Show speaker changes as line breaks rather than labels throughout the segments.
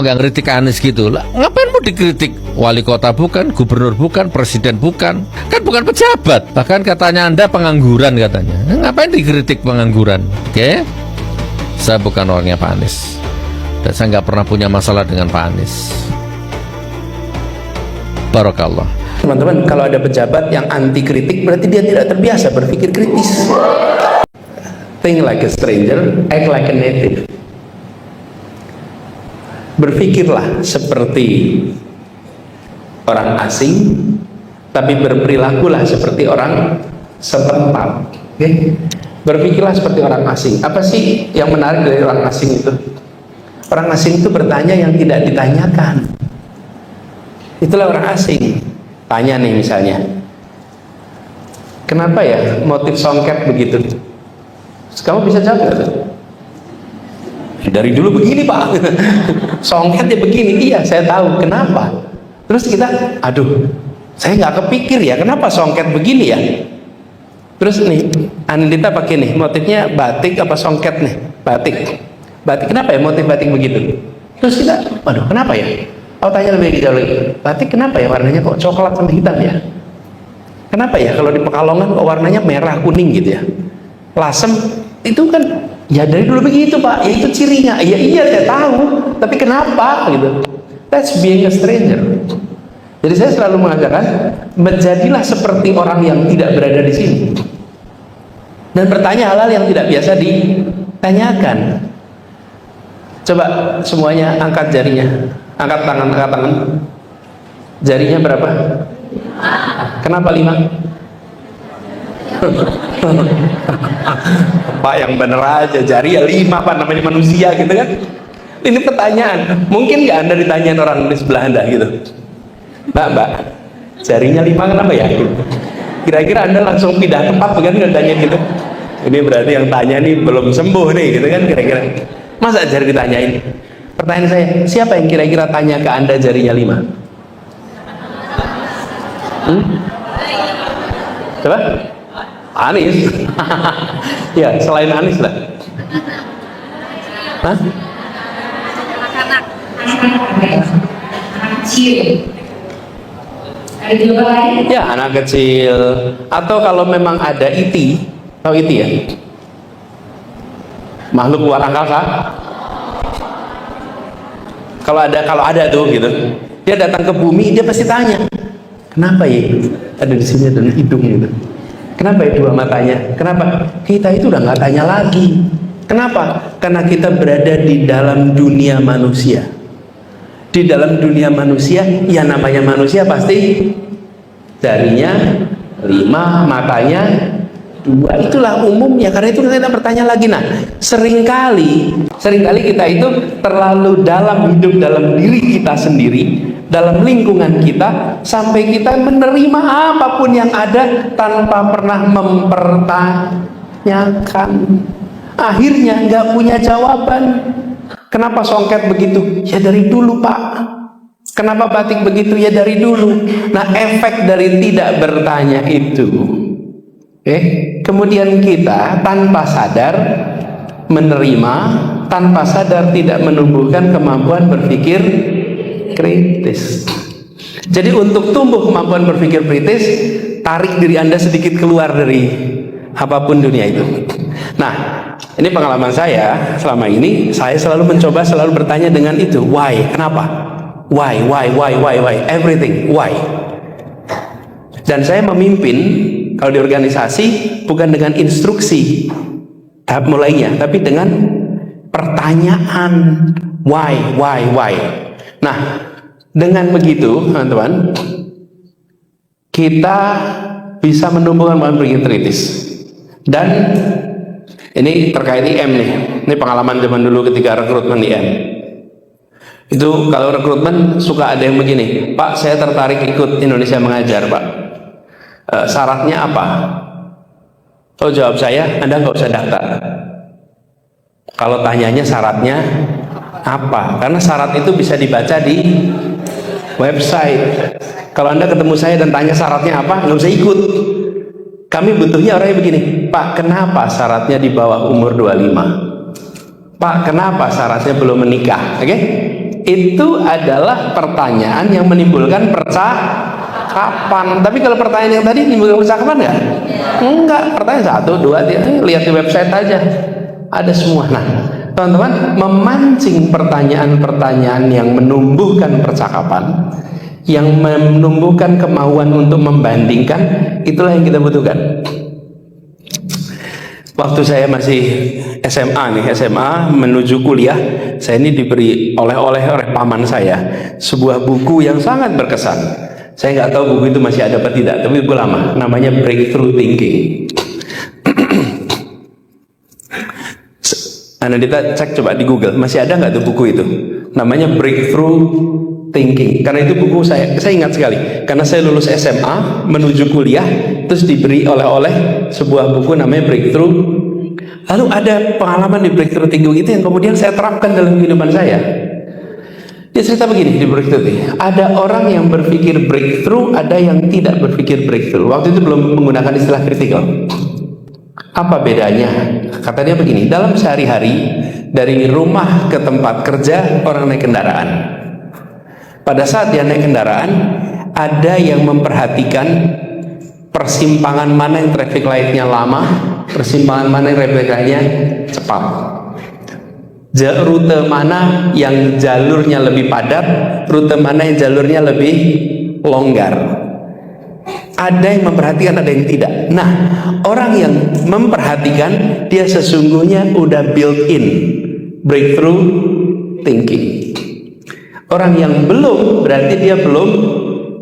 nggak ngeritik Anies gitu lah, ngapain mau dikritik? Wali kota bukan, gubernur bukan, presiden bukan, kan bukan pejabat. Bahkan katanya Anda pengangguran katanya. Ngapain dikritik pengangguran? Oke? Saya bukan orangnya Pak Anies, dan saya nggak pernah punya masalah dengan Pak Anies. Barakallah.
Teman-teman, kalau ada pejabat yang anti kritik, berarti dia tidak terbiasa berpikir kritis. Think like a stranger, act like a native. Berpikirlah seperti orang asing, tapi berperilakulah seperti orang setempat. Okay? Berpikirlah seperti orang asing. Apa sih yang menarik dari orang asing itu? Orang asing itu bertanya yang tidak ditanyakan. Itulah orang asing. Tanya nih misalnya, kenapa ya motif songket begitu? Terus kamu bisa jawab gak? Dari dulu begini Pak. Songket ya begini. Iya saya tahu kenapa. Terus kita, aduh saya nggak kepikir ya kenapa songket begini ya. Terus nih Anindita pakai nih motifnya batik apa songket nih? Batik. Batik, kenapa ya motif batik begitu? Terus kita, aduh kenapa ya? Oh tanya lebih jauh lagi, batik kenapa ya warnanya kok coklat sama hitam ya? Kenapa ya kalau di Pekalongan kok warnanya merah kuning gitu ya? Lasem itu kan ya dari dulu begitu Pak, ya itu cirinya. Ya iya saya tahu, tapi kenapa gitu? That's being a stranger. Jadi saya selalu mengatakan, menjadilah seperti orang yang tidak berada di sini dan bertanya hal-hal yang tidak biasa ditanyakan. Coba semuanya angkat jarinya, angkat tangan, angkat tangan. Jarinya berapa? Kenapa 5? Pak yang bener aja, jari ya 5 Pak, namanya manusia gitu kan. Ini pertanyaan, mungkin nggak Anda ditanyain orang di sebelah Anda gitu, Mbak, jarinya 5 kenapa ya? Kira-kira Anda langsung pindah tempat bukan nggak tanya gitu? Ini berarti yang tanya nih belum sembuh nih gitu kan kira-kira. Masa jari ditanyain? Pertanyaan saya, siapa yang kira-kira tanya ke Anda jarinya 5? Coba? Anies. Ya, selain Anies lah. Hah?
Anak-anak kecil. Ada juga lain?
Ya, anak kecil. Atau kalau memang ada IT, tahu IT ya? Makhluk luar angkasa. Kalau ada tuh gitu. Dia datang ke bumi, dia pasti tanya, kenapa ya ada di sini dan hidung gitu? Kenapa ya 2 matanya? Kenapa? Kita itu udah nggak tanya lagi. Kenapa? Karena kita berada di dalam dunia manusia. Di dalam dunia manusia, ya namanya manusia pasti jarinya 5, matanya 2. Itulah umumnya. Karena itu kita bertanya lagi. Nah, seringkali kita itu terlalu dalam hidup dalam diri kita sendiri, dalam lingkungan kita, sampai kita menerima apapun yang ada tanpa pernah mempertanyakan. Akhirnya nggak punya jawaban. Kenapa songket begitu? Ya dari dulu Pak. Kenapa batik begitu? Ya dari dulu. Nah, efek dari tidak bertanya itu, kemudian kita tanpa sadar menerima, tanpa sadar tidak menumbuhkan kemampuan berpikir kritis. Jadi untuk tumbuh kemampuan berpikir kritis, tarik diri Anda sedikit keluar dari apapun dunia itu. Nah, ini pengalaman saya selama ini. Saya selalu mencoba selalu bertanya dengan itu, why? Kenapa? Why? Everything, why? Dan saya memimpin kalau di organisasi bukan dengan instruksi tahap mulainya, tapi dengan pertanyaan, why? Nah, dengan begitu teman-teman, kita bisa menumbuhkan kemampuan berpikir kritis. Dan ini terkait IM nih, ini pengalaman zaman dulu ketika rekrutmen IM. Itu kalau rekrutmen suka ada yang begini, Pak saya tertarik ikut Indonesia Mengajar Pak, syaratnya apa? Oh jawab saya, Anda nggak usah daftar. Kalau tanyanya syaratnya apa? Karena syarat itu bisa dibaca di website. Kalau Anda ketemu saya dan tanya syaratnya apa, nggak usah ikut. Kami butuhnya orangnya begini, Pak kenapa syaratnya di bawah umur 25? Pak kenapa syaratnya belum menikah? Oke? itu adalah pertanyaan yang menimbulkan percakapan. Tapi kalau pertanyaan yang tadi menimbulkan percakapan nggak? Enggak. Pertanyaan 1, 2, 3, lihat di website aja, ada semua. Nah, teman-teman, memancing pertanyaan-pertanyaan yang menumbuhkan percakapan, yang menumbuhkan kemauan untuk membandingkan, itulah yang kita butuhkan. Waktu saya masih SMA menuju kuliah, saya ini diberi oleh paman saya sebuah buku yang sangat berkesan. Saya nggak tahu buku itu masih ada apa tidak, tapi buku lama, namanya Breakthrough Thinking. Anandita cek coba di Google, masih ada nggak tuh buku itu? Namanya Breakthrough Thinking. Karena itu buku saya ingat sekali. Karena saya lulus SMA menuju kuliah, terus diberi oleh sebuah buku namanya Breakthrough. Lalu ada pengalaman di Breakthrough Thinking itu yang kemudian saya terapkan dalam kehidupan saya. Dia cerita begini di Breakthrough Thinking. Ada orang yang berpikir breakthrough, ada yang tidak berpikir breakthrough. Waktu itu belum menggunakan istilah critical. Apa bedanya? Kata dia begini, dalam sehari-hari dari rumah ke tempat kerja orang naik kendaraan. Pada saat dia naik kendaraan, ada yang memperhatikan persimpangan mana yang traffic light-nya lama, persimpangan mana yang traffic light-nya cepat, rute mana yang jalurnya lebih padat, rute mana yang jalurnya lebih longgar. Ada yang memperhatikan, ada yang tidak. Nah, orang yang memperhatikan, dia sesungguhnya udah built-in breakthrough thinking. Orang yang belum, berarti dia belum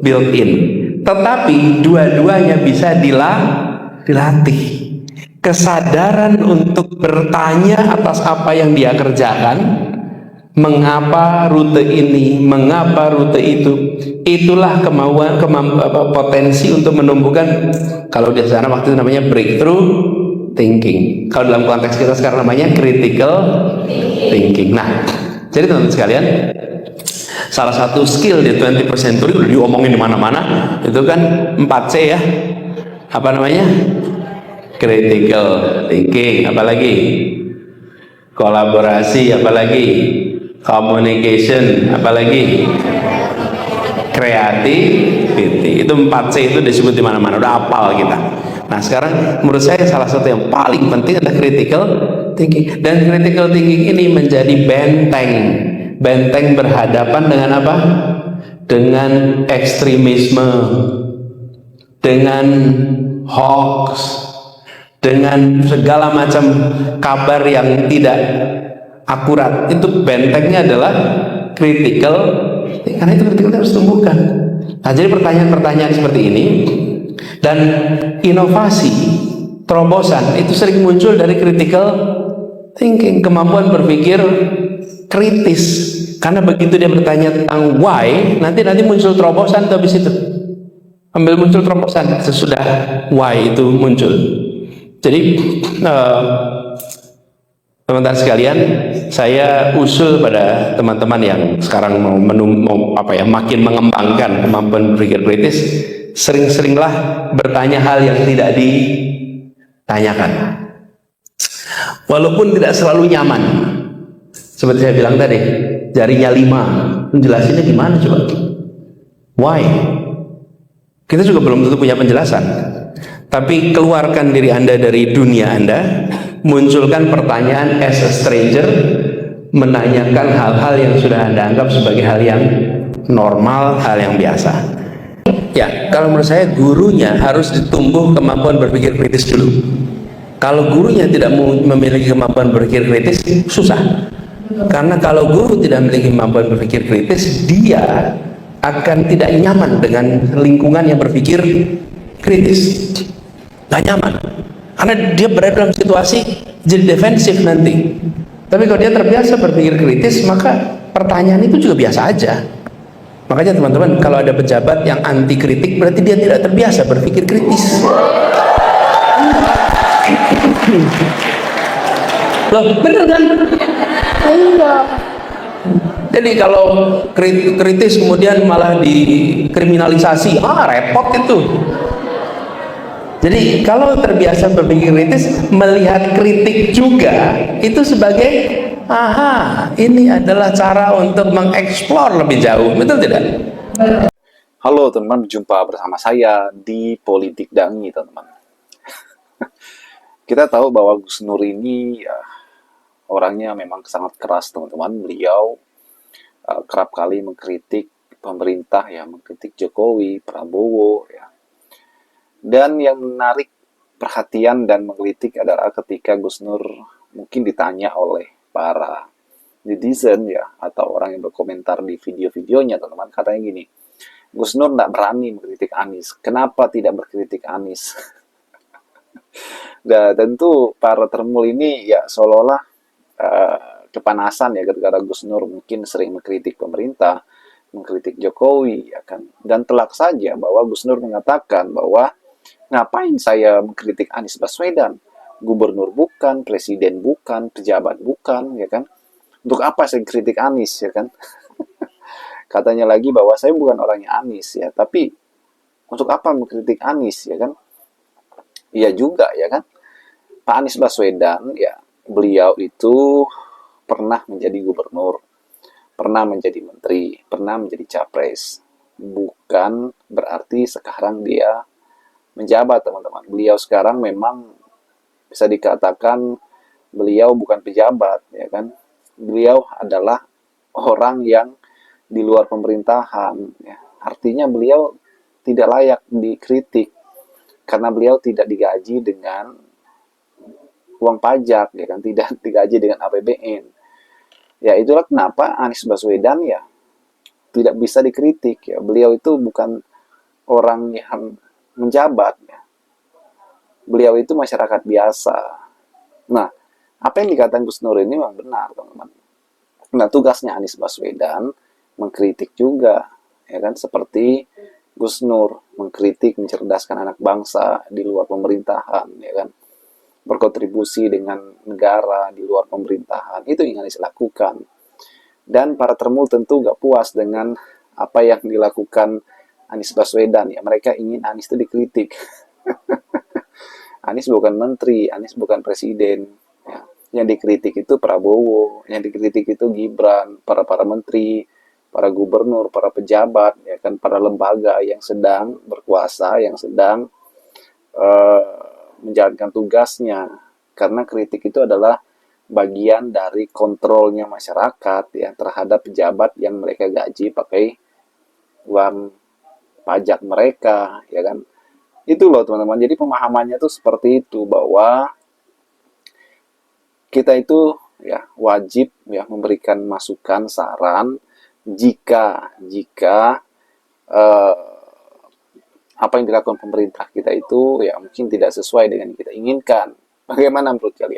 built-in. Tetapi dua-duanya bisa dilatih. Kesadaran untuk bertanya atas apa yang dia kerjakan, mengapa rute ini, mengapa rute itu, itulah potensi untuk menumbuhkan, kalau di sana waktu itu namanya breakthrough thinking. Kalau dalam konteks kita sekarang namanya critical thinking. Nah, jadi teman-teman sekalian, salah satu skill di 21st century udah diomongin di mana-mana, itu kan 4C ya. Apa namanya? Critical thinking, apalagi kolaborasi, apalagi communication, apalagi creativity. Itu 4C itu disebut di mana-mana, udah hafal kita. Nah, sekarang menurut saya salah satu yang paling penting adalah critical thinking. Dan critical thinking ini menjadi benteng berhadapan dengan apa? Dengan ekstremisme, dengan hoax, dengan segala macam kabar yang tidak akurat. Itu bentengnya adalah critical, karena itu critical harus tumbuhkan. Nah, jadi pertanyaan-pertanyaan seperti ini dan inovasi, terobosan itu sering muncul dari critical thinking, kemampuan berpikir kritis. Karena begitu dia bertanya tentang why, nanti muncul terobosan tuh habis itu. Ambil muncul terobosan sesudah why itu muncul. Jadi teman-teman sekalian, saya usul pada teman-teman yang sekarang mau makin mengembangkan kemampuan berpikir kritis, sering-seringlah bertanya hal yang tidak ditanyakan, walaupun tidak selalu nyaman. Seperti saya bilang tadi, jarinya 5, menjelasinnya gimana coba? Why? Kita juga belum tentu punya penjelasan. Tapi keluarkan diri Anda dari dunia Anda, munculkan pertanyaan as a stranger, menanyakan hal-hal yang sudah Anda anggap sebagai hal yang normal, hal yang biasa. Ya, kalau menurut saya gurunya harus ditumbuh kemampuan berpikir kritis dulu. Kalau gurunya tidak memiliki kemampuan berpikir kritis, susah. Karena kalau guru tidak memiliki kemampuan berpikir kritis, dia akan tidak nyaman dengan lingkungan yang berpikir kritis. Gak nyaman, karena dia berada dalam situasi jadi defensif nanti. Tapi kalau dia terbiasa berpikir kritis, maka pertanyaan itu juga biasa aja. Makanya teman-teman, kalau ada pejabat yang anti kritik, berarti dia tidak terbiasa berpikir kritis. Loh, bener kan? Iya. Jadi kalau kritis kemudian malah dikriminalisasi, repot itu. Jadi kalau terbiasa berpikir kritis, melihat kritik juga itu sebagai aha, ini adalah cara untuk mengeksplor lebih jauh, betul tidak?
Halo teman-teman, berjumpa bersama saya di Politik Dangi, teman-teman. Kita tahu bahwa Gus Nur ini ya, orangnya memang sangat keras, teman-teman. Beliau kerap kali mengkritik pemerintah, ya, mengkritik Jokowi, Prabowo, ya. Dan yang menarik perhatian dan menggelitik adalah ketika Gus Nur mungkin ditanya oleh para netizen, ya, atau orang yang berkomentar di video-videonya, teman-teman, katanya gini, Gus Nur tidak berani mengkritik Anies. Kenapa tidak berkritik Anies? Dan tentu para termul ini ya seolah-olah kepanasan ya gara-gara Gus Nur mungkin sering mengkritik pemerintah, mengkritik Jokowi, ya kan. Dan telak saja bahwa Gus Nur mengatakan bahwa ngapain saya mengkritik Anies Baswedan? Gubernur bukan, presiden bukan, pejabat bukan, ya kan. Untuk apa saya kritik Anies, ya kan? Katanya lagi bahwa saya bukan orangnya Anies, ya, tapi untuk apa mengkritik Anies, ya kan? Iya juga, ya kan? Pak Anies Baswedan, ya, beliau itu pernah menjadi gubernur, pernah menjadi menteri, pernah menjadi capres. Bukan berarti sekarang dia menjabat, teman-teman. Beliau sekarang memang bisa dikatakan beliau bukan pejabat, ya kan? Beliau adalah orang yang di luar pemerintahan, ya. Artinya beliau tidak layak dikritik karena beliau tidak digaji dengan uang pajak, ya kan, tidak digaji dengan APBN. Ya itulah kenapa Anies Baswedan ya tidak bisa dikritik, ya. Beliau itu bukan orang yang menjabat, ya. Beliau itu masyarakat biasa. Nah, apa yang dikatakan Gus Nur ini memang benar, teman-teman. Nah, tugasnya Anies Baswedan mengkritik juga, ya kan, seperti Gus Nur mengkritik, mencerdaskan anak bangsa di luar pemerintahan, ya kan, berkontribusi dengan negara di luar pemerintahan. Itu yang Anies lakukan. Dan para termul tentu gak puas dengan apa yang dilakukan Anies Baswedan, ya. Mereka ingin Anies itu dikritik. Anies bukan menteri, Anies bukan presiden, ya. Yang dikritik itu Prabowo, yang dikritik itu Gibran, para menteri, para gubernur, para pejabat, ya kan, para lembaga yang sedang berkuasa, yang sedang menjalankan tugasnya. Karena kritik itu adalah bagian dari kontrolnya masyarakat, ya, terhadap pejabat yang mereka gaji pakai uang pajak mereka, ya kan. Itu loh, teman-teman. Jadi pemahamannya tuh seperti itu, bahwa kita itu ya wajib ya memberikan masukan, saran jika apa yang dilakukan pemerintah kita itu ya mungkin tidak sesuai dengan yang kita inginkan. Bagaimana menurut kalian?